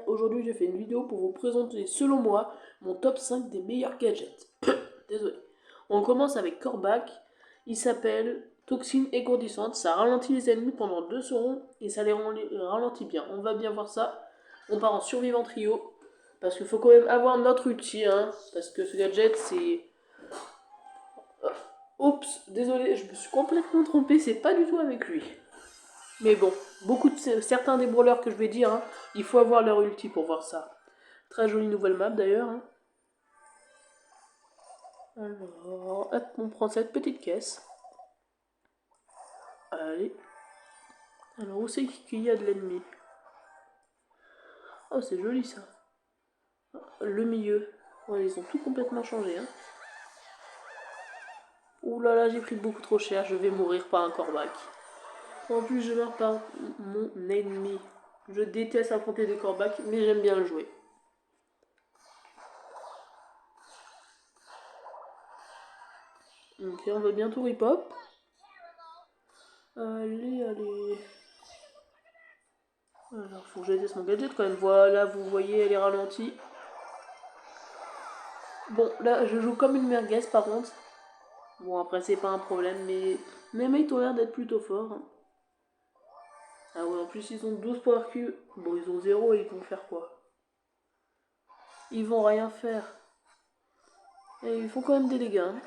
Aujourd'hui, j'ai fait une vidéo pour vous présenter, selon moi, mon top 5 des meilleurs gadgets. Désolé. On commence avec Kor'bak. Il s'appelle Toxine égourdissante. Ça ralentit les ennemis pendant 2 secondes et ça les ralentit bien. On va bien voir ça. On part en survivant trio. Parce qu'il faut quand même avoir notre ulti. Hein, parce que ce gadget, c'est... Oups, désolé, je me suis complètement trompé. C'est pas du tout avec lui. Mais bon, certains des brawlers que je vais dire, hein, il faut avoir leur ulti pour voir ça. Très jolie nouvelle map d'ailleurs. Hein. Alors, hop, on prend cette petite caisse. Allez. Alors, où c'est qu'il y a de l'ennemi? Oh, c'est joli ça. Le milieu. Ouais, ils ont tout complètement changé. Hein. Ouh là là, j'ai pris beaucoup trop cher, je vais mourir par un Kor'bak. En plus, je meurs par mon ennemi. Je déteste affronter des Kor'bak, mais j'aime bien le jouer. Ok, on va bientôt rip-hop. Allez, allez. Alors, faut que je teste mon gadget quand même. Voilà, vous voyez, elle est ralentie. Bon, là, je joue comme une merguez par contre. Bon, après, c'est pas un problème, mais mes mates ont l'air d'être plutôt forts. Hein. Ah ouais, en plus, ils ont 12 power Q. Bon, ils ont 0 et ils vont faire quoi? Ils vont rien faire. Et ils font quand même des dégâts. Hein.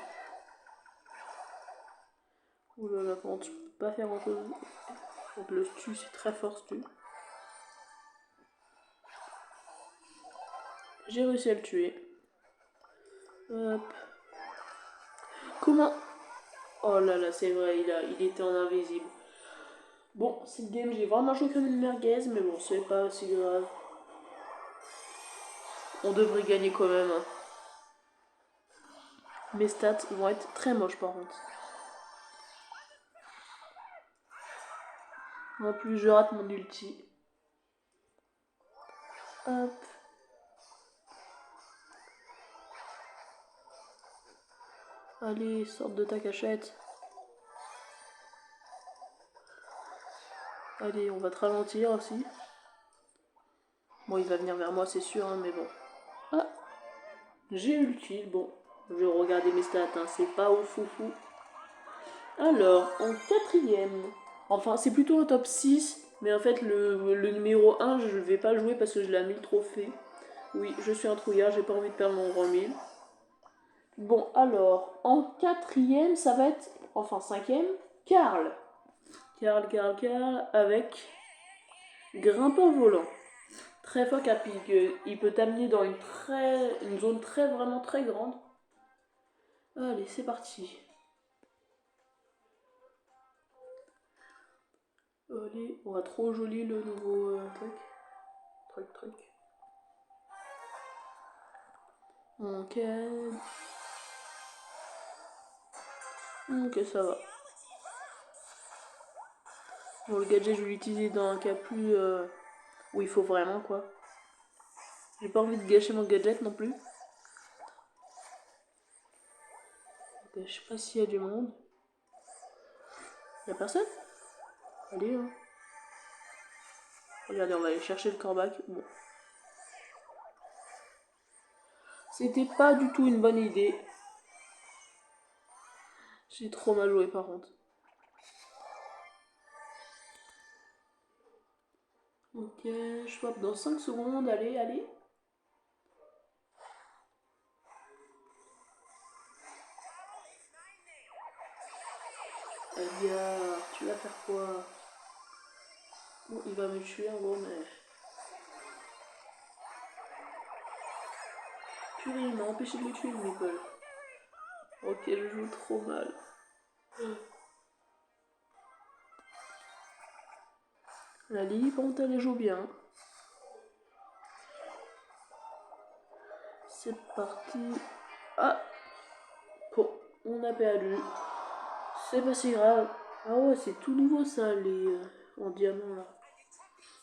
Ouh là là, par contre, je peux pas faire grand chose. Donc, le stu, c'est très fort, stu. J'ai réussi à le tuer. Hop. Comment? Oh là là, c'est vrai, il était en invisible. Bon, cette game, j'ai vraiment joué comme une merguez, mais bon, c'est pas si grave. On devrait gagner quand même. Hein. Mes stats vont être très moches par contre. En plus, je rate mon ulti. Hop. Allez, sors de ta cachette. Allez, on va te ralentir aussi. Bon, il va venir vers moi, c'est sûr, hein, mais bon. Ah, j'ai ulti. Bon, je regardais mes stats, hein, c'est pas au foufou. Alors, en quatrième. Enfin, c'est plutôt un top 6. Mais en fait, le numéro 1, je vais pas le jouer parce que je l'ai mis le trophée. Oui, je suis un trouillard, j'ai pas envie de perdre mon rang 1000. Bon, alors, en quatrième, ça va être... Enfin, cinquième, Karl. Karl, avec grimpant volant. Très fort car il peut t'amener dans une zone vraiment très grande. Allez, c'est parti. Allez, on va trop joli le nouveau truc. Ok. Ok, ça va. Bon, le gadget, je vais l'utiliser dans un cas plus... où il faut vraiment, quoi. J'ai pas envie de gâcher mon gadget non plus. Ok, je sais pas s'il y a du monde. Y'a personne? Allez, hein. Regardez, on va aller chercher le Kor'bak. Bon. C'était pas du tout une bonne idée. J'ai trop mal joué par contre. Ok, je swap dans 5 secondes. Allez. Edgar, tu vas faire quoi? Bon, il va me tuer en gros, mais... Purée, il m'a empêché de le tuer, Nicole. Ok, je joue trop mal. La Lily, par contre, elle joue bien. C'est parti. Ah! Bon, on a perdu. C'est pas si grave. Ah ouais, c'est tout nouveau ça, les en diamant là.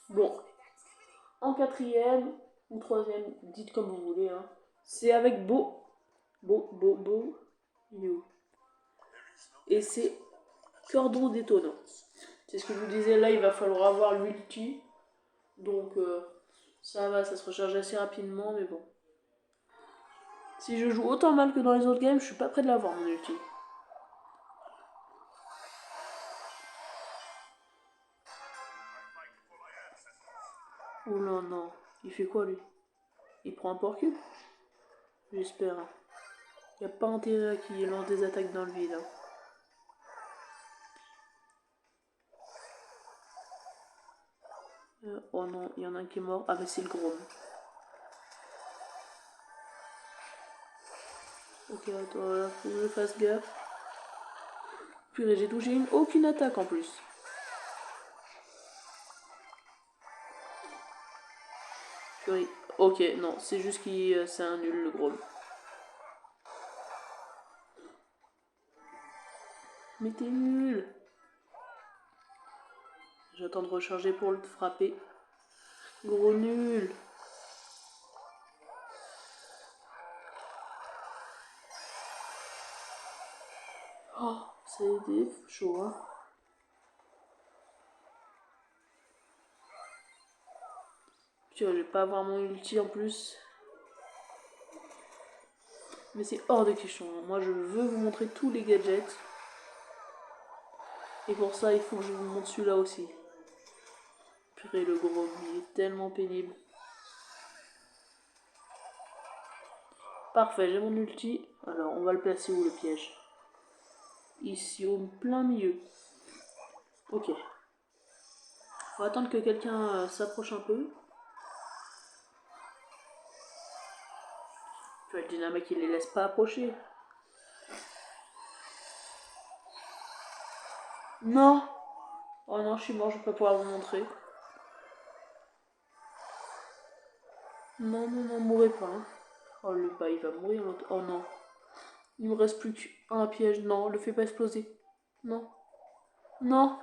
Bon, en quatrième ou troisième, dites comme vous voulez. Hein. C'est avec Beau. Il est où? Et c'est Cordon détonnant. C'est ce que je vous disais, là il va falloir avoir l'ulti. Donc Ça va, ça se recharge assez rapidement, mais bon. Si je joue autant mal que dans les autres games, je suis pas prêt de l'avoir, mon ulti. Oh là non, il fait quoi lui? Il prend un porcule? J'espère. Y a pas intérêt à qu'il lance des attaques dans le vide. Hein. Oh non, il y en a un qui est mort. Ah mais c'est le gros. Ok, attends, là, faut que je fasse gaffe. Purée, j'ai touché aucune attaque en plus. Purée. Ok, non, c'est juste qu'il c'est un nul le gros. Mais t'es nul. J'attends de recharger pour le frapper. Gros nul. Oh, ça a été chaud, hein. Putain, je vais pas avoir mon ulti en plus. Mais c'est hors de question. Moi, je veux vous montrer tous les gadgets. Et pour ça, il faut que je vous montre celui-là aussi. Purée, le gros, il est tellement pénible. Parfait, j'ai mon ulti. Alors, on va le placer où le piège? Ici, au plein milieu. Ok. Faut attendre que quelqu'un s'approche un peu. Tu vois, le dynamique, il les laisse pas approcher. Non! Oh non, je suis mort, je peux pas pouvoir vous montrer. Non, non, non, mourrez pas. Hein. Oh, le bas, il va mourir. Oh non. Il me reste plus qu'un piège. Non, le fais pas exploser. Non. Non.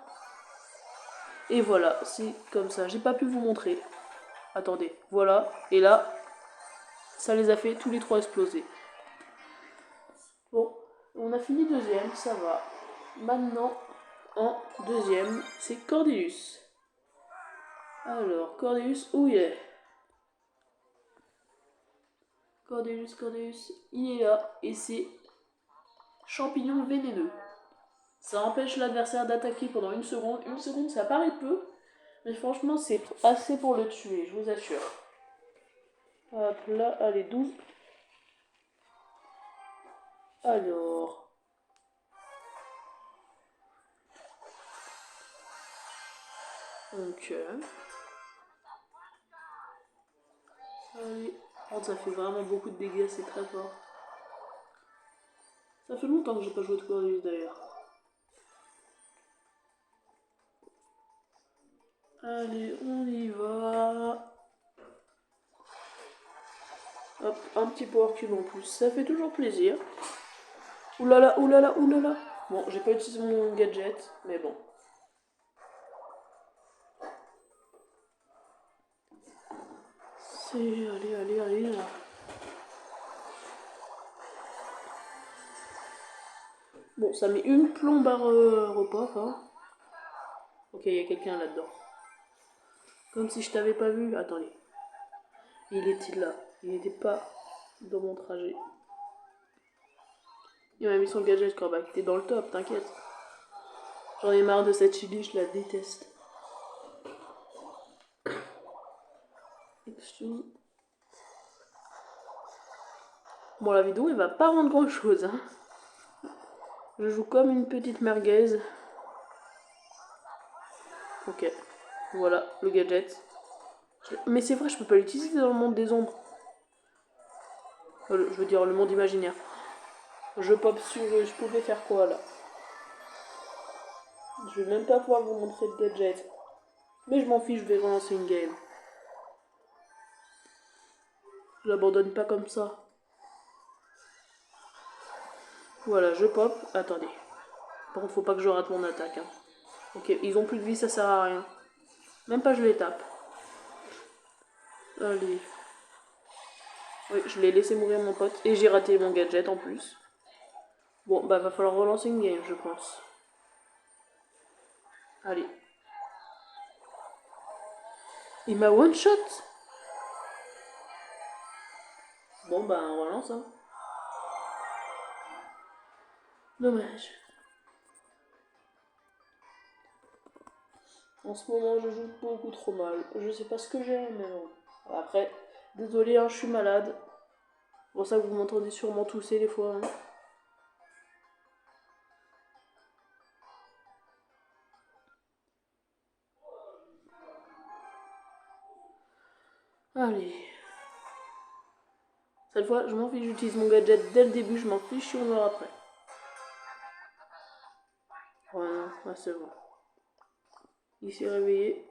Et voilà, c'est comme ça. J'ai pas pu vous montrer. Attendez, voilà. Et là, ça les a fait tous les trois exploser. Bon, on a fini deuxième, ça va. Maintenant, en deuxième, c'est Cordelius. Alors, Cordelius, où il est? Cordelius, il est là. Et c'est champignon vénéneux. Ça empêche l'adversaire d'attaquer pendant une seconde. Une seconde, ça paraît peu. Mais franchement, c'est assez pour le tuer, je vous assure. Hop là, allez, 12. Alors. Donc. Allez. Oh, ça fait vraiment beaucoup de dégâts, c'est très fort. Ça fait longtemps que j'ai pas joué de Cordelius d'ailleurs. Allez, on y va. Hop, un petit power cube en plus, ça fait toujours plaisir. Oulala, oulala, oulala. Bon, j'ai pas utilisé mon gadget, mais bon. C'est... Allez, allez, allez, là. Bon, ça met une plombe à repas, hein. Ok, il y a quelqu'un là-dedans. Comme si je t'avais pas vu. Attendez. Il était là. Il n'était pas dans mon trajet. Il m'a mis son gadget, Corbac. T'es dans le top, t'inquiète. J'en ai marre de cette chili, je la déteste. Excuse. Bon, la vidéo, elle va pas rendre grand chose. Hein. Je joue comme une petite merguez. Ok. Voilà, le gadget. Mais c'est vrai, je peux pas l'utiliser dans le monde des ombres. Je veux dire, le monde imaginaire. Je pop sur... Je pouvais faire quoi, là? Je vais même pas pouvoir vous montrer le gadget. Mais je m'en fiche, je vais relancer une game. Je l'abandonne pas comme ça. Voilà, je pop. Attendez. Par contre, faut pas que je rate mon attaque. Hein. Ok, ils ont plus de vie, ça sert à rien. Même pas je les tape. Allez. Oui, je l'ai laissé mourir mon pote. Et j'ai raté mon gadget en plus. Bon, bah va falloir relancer une game, je pense. Allez. Il m'a one shot. Bon, bah, on relance, hein. Dommage. En ce moment, je joue beaucoup trop mal. Je sais pas ce que j'ai, mais bon. Après, désolé, hein, je suis malade. C'est pour ça que vous m'entendez sûrement tousser des fois. Hein. Allez. Cette fois, je m'en fiche, j'utilise mon gadget dès le début, je m'en fiche si on meurt après. Ouais, non, ouais, c'est bon. Il s'est réveillé.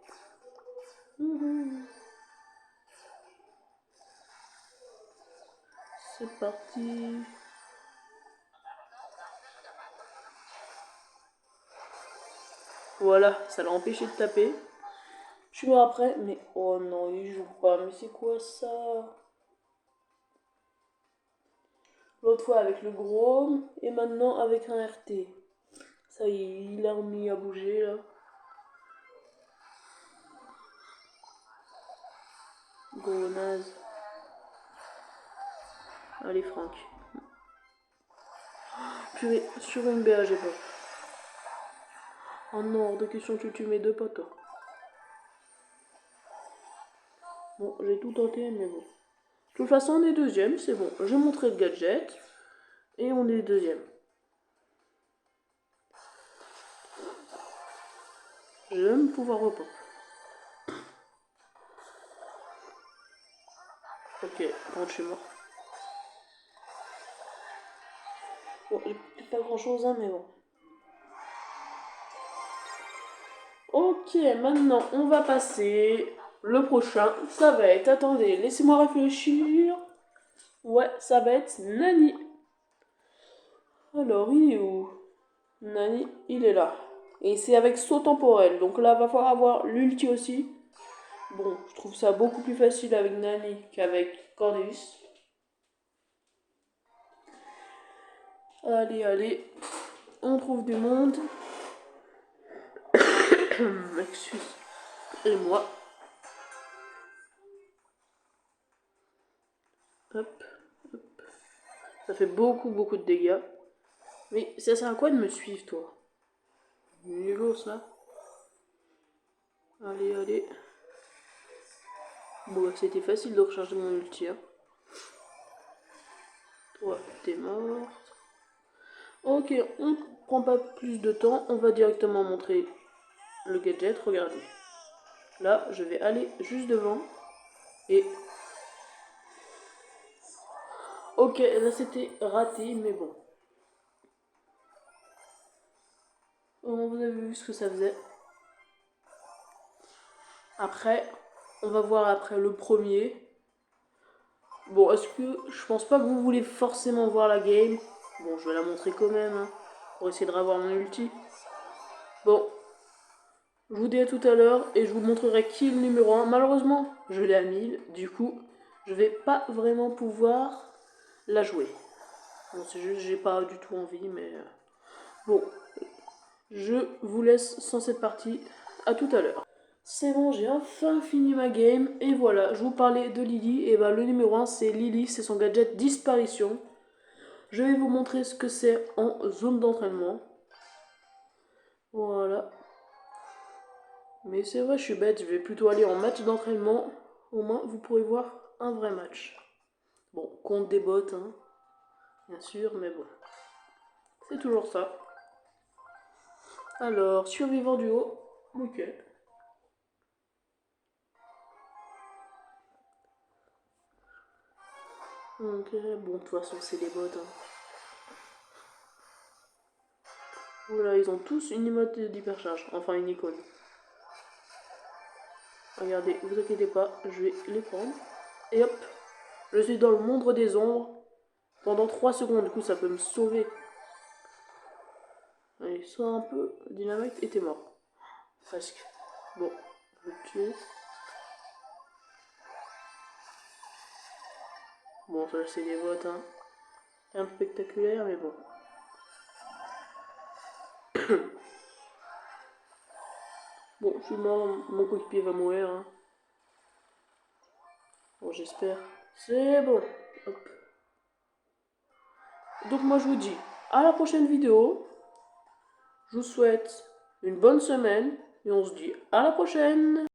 C'est parti. Voilà, ça l'a empêché de taper. Je suis mort après, mais oh non, il joue pas. Mais c'est quoi ça? L'autre fois avec le Grom et maintenant avec un RT. Ça y est, il a remis à bouger là. Gros naze. Allez Franck. Purée, sur une BA j'ai pas. Oh non, hors de question que tu tues mes deux potes. Toi. Bon, j'ai tout tenté, mais bon. De toute façon, on est deuxième, c'est bon. J'ai montré le gadget. Et on est deuxième. Je vais me pouvoir repos. Ok, bon, je suis mort. Bon, j'ai pas grand chose, hein, mais bon. Ok, maintenant, on va passer. Le prochain, ça va être. Attendez, laissez-moi réfléchir. Ouais, ça va être Nani. Alors, il est où? Nani, il est là. Et c'est avec saut temporel. Donc là, va falloir avoir l'ulti aussi. Bon, je trouve ça beaucoup plus facile avec Nani qu'avec Cordelis. Allez, allez. On trouve du monde. Excusez-moi. Hop, hop. Ça fait beaucoup de dégâts. Mais ça sert à quoi de me suivre, toi? Nulot, ça. Allez, allez. Bon, bah, c'était facile de recharger mon ulti. Hein. Toi, t'es mort. Ok, on prend pas plus de temps. On va directement montrer le gadget. Regardez. Là, je vais aller juste devant. Et... Ok, là c'était raté, mais bon. Vous avez vu ce que ça faisait. Après, on va voir après le premier. Bon, est-ce que... Je pense pas que vous voulez forcément voir la game. Bon, je vais la montrer quand même, hein, pour essayer de revoir mon ulti. Bon, je vous dis à tout à l'heure et je vous montrerai qui est le numéro 1. Malheureusement, je l'ai à 1000, du coup, je vais pas vraiment pouvoir la jouer. Bon, c'est juste, j'ai pas du tout envie, mais... Bon, je vous laisse sans cette partie. À tout à l'heure. C'est bon, j'ai enfin fini ma game. Et voilà, je vous parlais de Lily. Et bah, le numéro 1, c'est Lily, c'est son gadget disparition. Je vais vous montrer ce que c'est en zone d'entraînement. Voilà. Mais c'est vrai, je suis bête, je vais plutôt aller en match d'entraînement. Au moins, vous pourrez voir un vrai match. Bon, contre des bots, hein, bien sûr, mais bon. C'est toujours ça. Alors, survivant du haut. Ok. Ok, bon, de toute façon, c'est des bots. Hein. Voilà, ils ont tous une emote d'hypercharge. Enfin, une icône. Regardez, vous inquiétez pas, je vais les prendre. Et hop, je suis dans le monde des ombres. Pendant 3 secondes, du coup, ça peut me sauver. Allez, soit un peu. Dynamite était mort. Presque. Bon, je vais le tuer. Bon, ça c'est des votes, hein. Un peu spectaculaire, mais bon. Bon, je suis mort, mon coéquipier va mourir. Hein. Bon, j'espère. C'est bon. Hop. Donc moi je vous dis à la prochaine vidéo. Je vous souhaite une bonne semaine et on se dit à la prochaine.